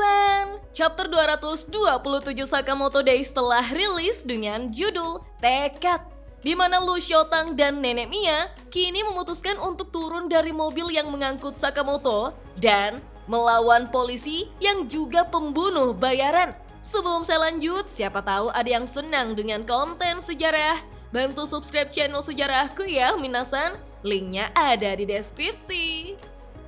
Minasan, chapter 227 Sakamoto Days telah rilis dengan judul Tekad, di mana Lu Xiaotang dan Nenek Mia kini memutuskan untuk turun dari mobil yang mengangkut Sakamoto dan melawan polisi yang juga pembunuh bayaran. Sebelum saya lanjut, siapa tahu ada yang senang dengan konten sejarah. Bantu subscribe channel sejarahku ya Minasan, linknya ada di deskripsi.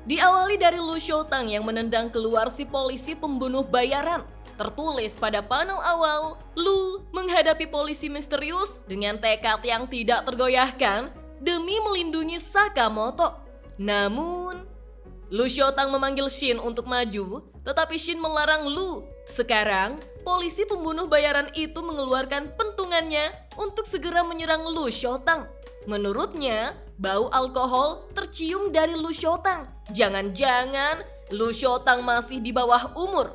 Diawali dari Lu Xiaotang yang menendang keluar si polisi pembunuh bayaran. Tertulis pada panel awal, Lu menghadapi polisi misterius dengan tekad yang tidak tergoyahkan demi melindungi Sakamoto. Namun, Lu Xiaotang memanggil Shin untuk maju, tetapi Shin melarang Lu. Sekarang, polisi pembunuh bayaran itu mengeluarkan pentungannya untuk segera menyerang Lu Xiaotang. Menurutnya, bau alkohol tercium dari Lu Xiaotang. Jangan-jangan Lu Xiaotang masih di bawah umur.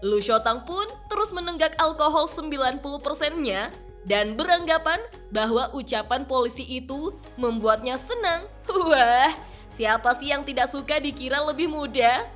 Lu Xiaotang pun terus menenggak alkohol 90%-nya dan beranggapan bahwa ucapan polisi itu membuatnya senang. Wah, siapa sih yang tidak suka dikira lebih muda?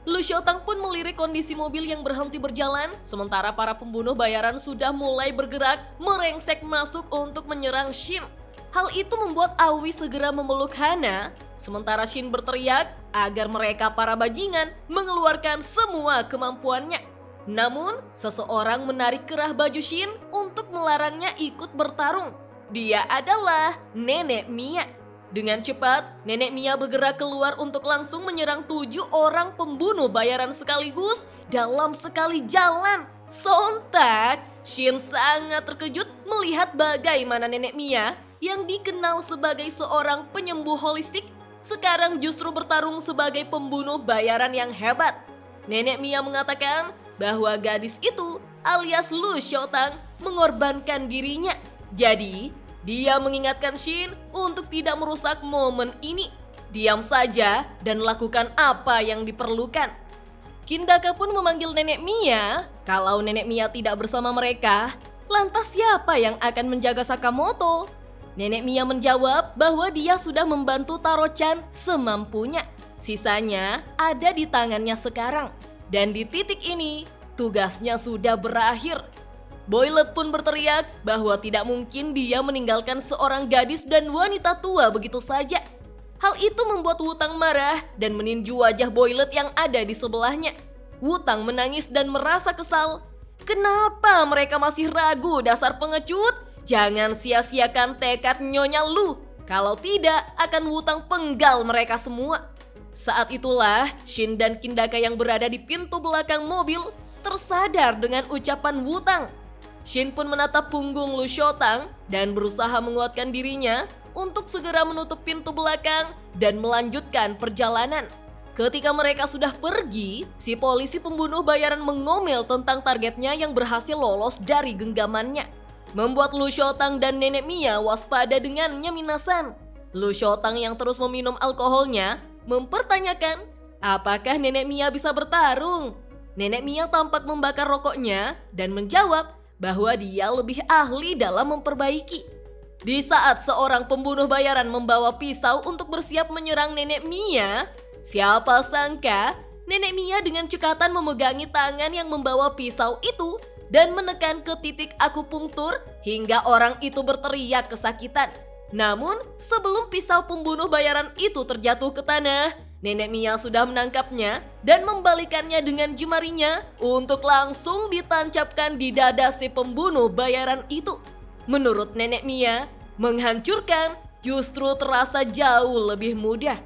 Lu Xiaotang pun melirik kondisi mobil yang berhenti berjalan, sementara para pembunuh bayaran sudah mulai bergerak merengsek masuk untuk menyerang Shin. Hal itu membuat Aoi segera memeluk Hana, sementara Shin berteriak agar mereka para bajingan mengeluarkan semua kemampuannya. Namun, seseorang menarik kerah baju Shin untuk melarangnya ikut bertarung. Dia adalah Nenek Mia. Dengan cepat, Nenek Mia bergerak keluar untuk langsung menyerang 7 orang pembunuh bayaran sekaligus dalam sekali jalan. Sontak, Shin sangat terkejut melihat bagaimana Nenek Mia yang dikenal sebagai seorang penyembuh holistik sekarang justru bertarung sebagai pembunuh bayaran yang hebat. Nenek Mia mengatakan bahwa gadis itu alias Lu Xiaotang mengorbankan dirinya. Jadi, dia mengingatkan Shin untuk tidak merusak momen ini. Diam saja dan lakukan apa yang diperlukan. Kindaka pun memanggil Nenek Mia. Kalau Nenek Mia tidak bersama mereka, lantas siapa yang akan menjaga Sakamoto? Nenek Mia menjawab bahwa dia sudah membantu Taro-chan semampunya. Sisanya ada di tangannya sekarang. Dan di titik ini, tugasnya sudah berakhir. Boylet pun berteriak bahwa tidak mungkin dia meninggalkan seorang gadis dan wanita tua begitu saja. Hal itu membuat Wutang marah dan meninju wajah Boylet yang ada di sebelahnya. Wutang menangis dan merasa kesal. Kenapa mereka masih ragu, dasar pengecut? Jangan sia-siakan tekad Nyonya Lu. Kalau tidak, akan Wutang penggal mereka semua. Saat itulah, Shin dan Kindaka yang berada di pintu belakang mobil tersadar dengan ucapan Wutang. Shin pun menatap punggung Lu Xiaotang dan berusaha menguatkan dirinya untuk segera menutup pintu belakang dan melanjutkan perjalanan. Ketika mereka sudah pergi, si polisi pembunuh bayaran mengomel tentang targetnya yang berhasil lolos dari genggamannya. Membuat Lu Xiaotang dan Nenek Mia waspada dengannya Minasan. Lu Xiaotang yang terus meminum alkoholnya mempertanyakan apakah Nenek Mia bisa bertarung. Nenek Mia tampak membakar rokoknya dan menjawab bahwa dia lebih ahli dalam memperbaiki. Di saat seorang pembunuh bayaran membawa pisau untuk bersiap menyerang Nenek Mia, siapa sangka Nenek Mia dengan cekatan memegangi tangan yang membawa pisau itu dan menekan ke titik akupunktur hingga orang itu berteriak kesakitan. Namun, sebelum pisau pembunuh bayaran itu terjatuh ke tanah, Nenek Mia sudah menangkapnya dan membalikannya dengan jemarinya untuk langsung ditancapkan di dada si pembunuh bayaran itu. Menurut Nenek Mia, menghancurkan justru terasa jauh lebih mudah.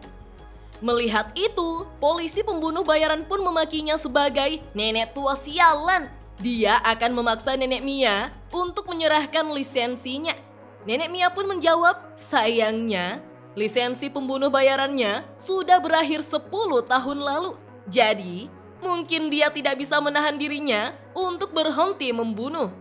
Melihat itu, polisi pembunuh bayaran pun memakinya sebagai nenek tua sialan. Dia akan memaksa Nenek Mia untuk menyerahkan lisensinya. Nenek Mia pun menjawab, sayangnya lisensi pembunuh bayarannya sudah berakhir 10 tahun lalu. Jadi, mungkin dia tidak bisa menahan dirinya untuk berhenti membunuh.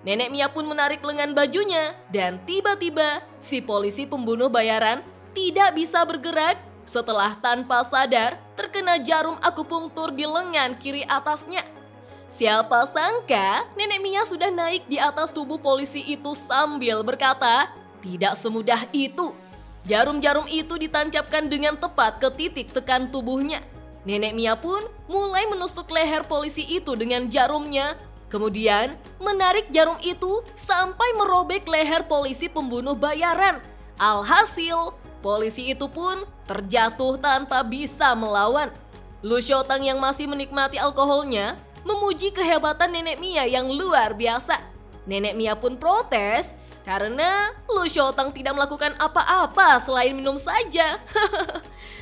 Nenek Mia pun menarik lengan bajunya dan tiba-tiba si polisi pembunuh bayaran tidak bisa bergerak setelah tanpa sadar terkena jarum akupunktur di lengan kiri atasnya. Siapa sangka Nenek Mia sudah naik di atas tubuh polisi itu sambil berkata, tidak semudah itu. Jarum-jarum itu ditancapkan dengan tepat ke titik tekan tubuhnya. Nenek Mia pun mulai menusuk leher polisi itu dengan jarumnya, kemudian menarik jarum itu sampai merobek leher polisi pembunuh bayaran. Alhasil, polisi itu pun terjatuh tanpa bisa melawan. Lu Xiaotang yang masih menikmati alkoholnya memuji kehebatan Nenek Mia yang luar biasa. Nenek Mia pun protes karena Lu Xiaotang tidak melakukan apa-apa selain minum saja.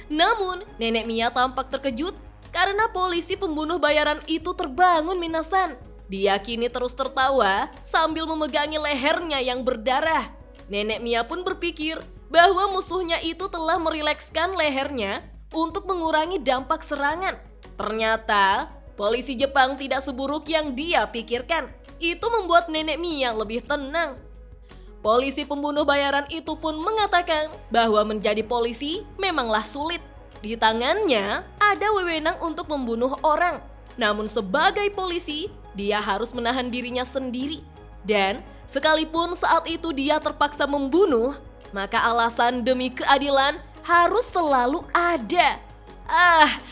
Namun, Nenek Mia tampak terkejut karena polisi pembunuh bayaran itu terbangun minasan. Dia kini terus tertawa sambil memegangi lehernya yang berdarah. Nenek Mia pun berpikir bahwa musuhnya itu telah merilekskan lehernya untuk mengurangi dampak serangan. Ternyata, polisi Jepang tidak seburuk yang dia pikirkan. Itu membuat Nenek Mia lebih tenang. Polisi pembunuh bayaran itu pun mengatakan bahwa menjadi polisi memanglah sulit. Di tangannya ada wewenang untuk membunuh orang. Namun sebagai polisi, dia harus menahan dirinya sendiri. Dan sekalipun saat itu dia terpaksa membunuh, maka alasan demi keadilan harus selalu ada.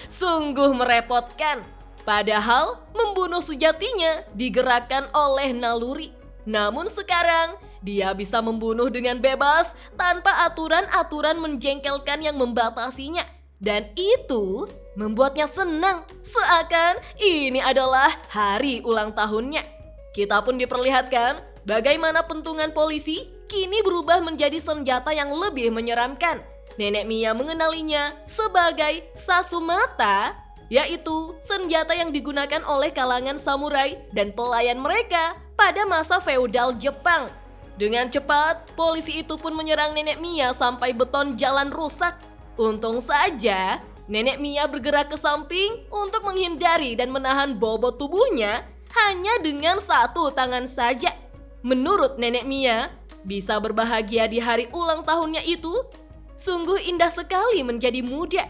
Sungguh merepotkan. Padahal membunuh sejatinya digerakkan oleh naluri. Namun sekarang dia bisa membunuh dengan bebas tanpa aturan-aturan menjengkelkan yang membatasinya. Dan itu membuatnya senang, seakan ini adalah hari ulang tahunnya. Kita pun diperlihatkan bagaimana pentungan polisi kini berubah menjadi senjata yang lebih menyeramkan. Nenek Mia mengenalinya sebagai Sasumata, yaitu senjata yang digunakan oleh kalangan samurai dan pelayan mereka pada masa feodal Jepang. Dengan cepat, polisi itu pun menyerang Nenek Mia sampai beton jalan rusak. Untung saja, Nenek Mia bergerak ke samping untuk menghindari dan menahan bobot tubuhnya hanya dengan satu tangan saja. Menurut Nenek Mia, bisa berbahagia di hari ulang tahunnya itu sungguh indah sekali menjadi muda.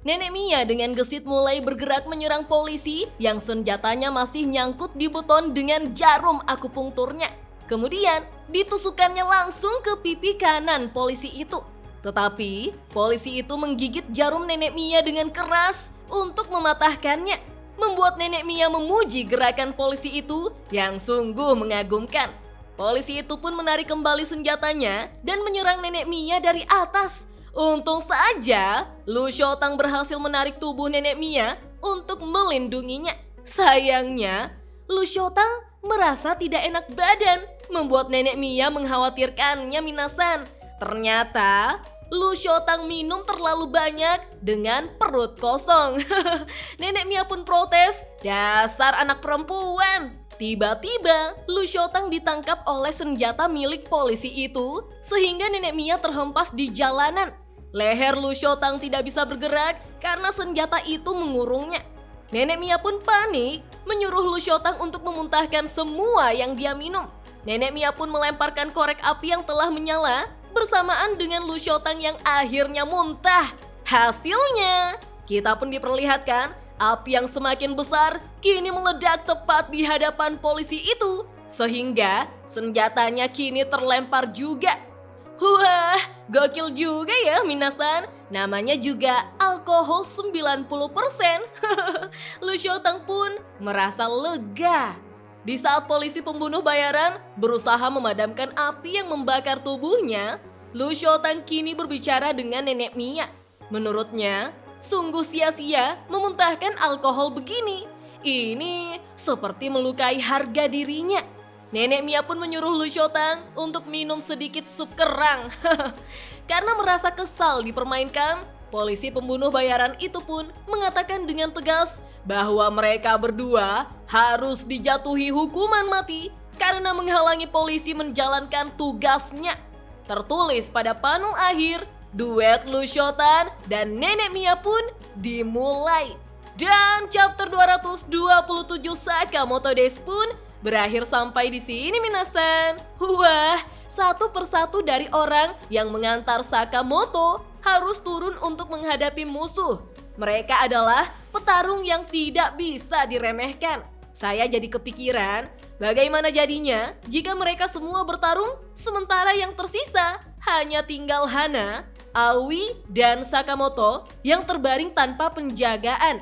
Nenek Mia dengan gesit mulai bergerak menyerang polisi yang senjatanya masih nyangkut di beton dengan jarum akupunkturnya. Kemudian ditusukkannya langsung ke pipi kanan polisi itu. Tetapi polisi itu menggigit jarum Nenek Mia dengan keras untuk mematahkannya, membuat Nenek Mia memuji gerakan polisi itu yang sungguh mengagumkan. Polisi itu pun menarik kembali senjatanya dan menyerang Nenek Mia dari atas. Untung saja Lu Xiaotang berhasil menarik tubuh Nenek Mia untuk melindunginya. Sayangnya, Lu Xiaotang merasa tidak enak badan, membuat Nenek Mia mengkhawatirkannya minasan. Ternyata Lu Xiaotang minum terlalu banyak dengan perut kosong. Nenek Mia pun protes, dasar anak perempuan. Tiba-tiba Lu Xiaotang ditangkap oleh senjata milik polisi itu sehingga Nenek Mia terhempas di jalanan. Leher Lu Xiaotang tidak bisa bergerak karena senjata itu mengurungnya. Nenek Mia pun panik, menyuruh Lu Xiaotang untuk memuntahkan semua yang dia minum. Nenek Mia pun melemparkan korek api yang telah menyala bersamaan dengan Lu Xiaotang yang akhirnya muntah. Hasilnya, kita pun diperlihatkan api yang semakin besar kini meledak tepat di hadapan polisi itu, sehingga senjatanya kini terlempar juga. Wah, gokil juga ya minasan. Namanya juga alkohol 90%. Lu Xiaotang pun merasa lega. Di saat polisi pembunuh bayaran berusaha memadamkan api yang membakar tubuhnya, Lu Xiaotang kini berbicara dengan Nenek Mia. Menurutnya, sungguh sia-sia memuntahkan alkohol begini. Ini seperti melukai harga dirinya. Nenek Mia pun menyuruh Lu Xiaotang untuk minum sedikit sup kerang. Karena merasa kesal dipermainkan, polisi pembunuh bayaran itu pun mengatakan dengan tegas bahwa mereka berdua harus dijatuhi hukuman mati karena menghalangi polisi menjalankan tugasnya. Tertulis pada panel akhir, duet Lu Xiaotang dan Nenek Mia pun dimulai. Dan chapter 227 Sakamoto Days pun berakhir sampai di sini minasan. Wah, satu persatu dari orang yang mengantar Sakamoto harus turun untuk menghadapi musuh. Mereka adalah petarung yang tidak bisa diremehkan. Saya jadi kepikiran, bagaimana jadinya jika mereka semua bertarung sementara yang tersisa hanya tinggal Hana, Aoi, dan Sakamoto yang terbaring tanpa penjagaan.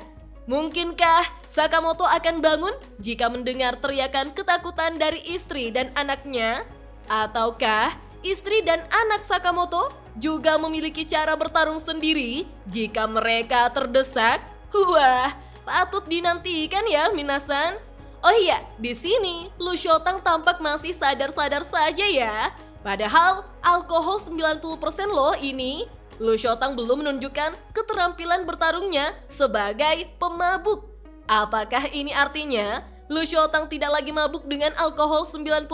Mungkinkah Sakamoto akan bangun jika mendengar teriakan ketakutan dari istri dan anaknya? Ataukah istri dan anak Sakamoto juga memiliki cara bertarung sendiri jika mereka terdesak? Wah, patut dinantikan ya minasan. Oh iya, di sini Lu Shotang tampak masih sadar-sadar saja ya. Padahal alkohol 90% loh ini. Lu Shotang belum menunjukkan keterampilan bertarungnya sebagai pemabuk. Apakah ini artinya Lu Shotang tidak lagi mabuk dengan alkohol 90%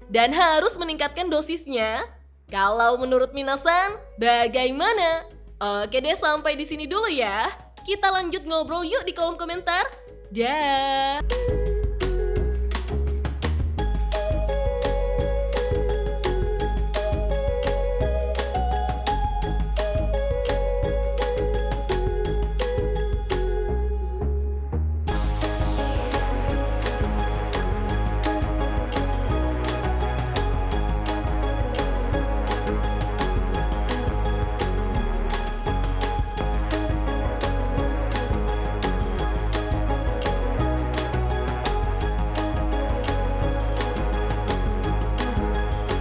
dan harus meningkatkan dosisnya? Kalau menurut minasan, bagaimana? Oke deh, sampai di sini dulu ya. Kita lanjut ngobrol yuk di kolom komentar. Dah.